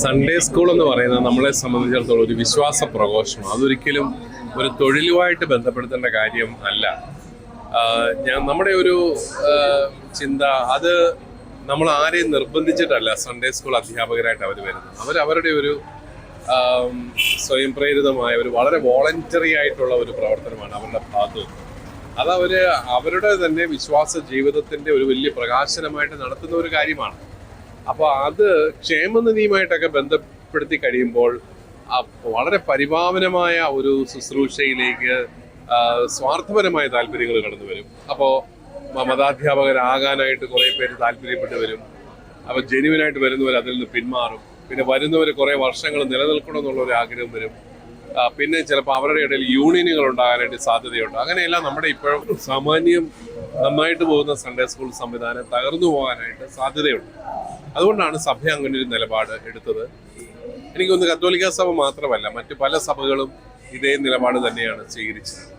Sunday school എന്ന് പറയുന്നത് നമ്മളെ സംബന്ധിച്ചിടത്തോളം ഒരു വിശ്വാസ പ്രഘോഷണം. അതൊരിക്കലും ഒരു തൊഴിലുമായിട്ട് ബന്ധപ്പെടുത്തേണ്ട കാര്യം അല്ല. നമ്മുടെ ഒരു ചിന്ത അത് നമ്മൾ ആരെയും നിർബന്ധിച്ചിട്ടല്ല സൺഡേ സ്കൂൾ അധ്യാപകരായിട്ട് അവർ വരുന്നത്. അവരുടെ ഒരു സ്വയം പ്രേരിതമായ ഒരു വളരെ വോളണ്ടറി ആയിട്ടുള്ള ഒരു പ്രവർത്തനമാണ് അവരുടെ ഭാഗത്ത്. അവരുടെ തന്നെ വിശ്വാസ ജീവിതത്തിന്റെ ഒരു വലിയ പ്രകാശനമായിട്ട് നടത്തുന്ന ഒരു കാര്യമാണ്. അപ്പോൾ അത് ക്ഷേമനിധിയുമായിട്ടൊക്കെ ബന്ധപ്പെടുത്തി കഴിയുമ്പോൾ വളരെ പരിപാവനമായ ഒരു ശുശ്രൂഷയിലേക്ക് സ്വാർത്ഥപരമായ താല്പര്യങ്ങൾ കടന്നു വരും. അപ്പോൾ മതാധ്യാപകരാകാനായിട്ട് കുറേ പേര് താല്പര്യപ്പെട്ട് വരും. അപ്പോൾ ജെന്യുവനായിട്ട് വരുന്നവർ അതിൽ നിന്ന് പിന്മാറും. പിന്നെ വരുന്നവർ കുറേ വർഷങ്ങൾ നിലനിൽക്കണം എന്നുള്ള ഒരു ആഗ്രഹം വരും. പിന്നെ ചിലപ്പോൾ അവരുടെ ഇടയിൽ യൂണിയനുകൾ ഉണ്ടാകാനായിട്ട് സാധ്യതയുണ്ട്. അങ്ങനെയെല്ലാം നമ്മുടെ ഇപ്പോഴും സാമാന്യം നന്നായിട്ട് പോകുന്ന സൺഡേ സ്കൂൾ സംവിധാനം തകർന്നു പോകാനായിട്ട് സാധ്യതയുണ്ട്. അതുകൊണ്ടാണ് സഭ അങ്ങനെ ഒരു നിലപാട് എടുത്തത്. എനിക്കൊന്ന് കത്തോലിക്ക സഭ മാത്രമല്ല, മറ്റു പല സഭകളും ഇതേ നിലപാട് തന്നെയാണ് സ്വീകരിച്ചത്.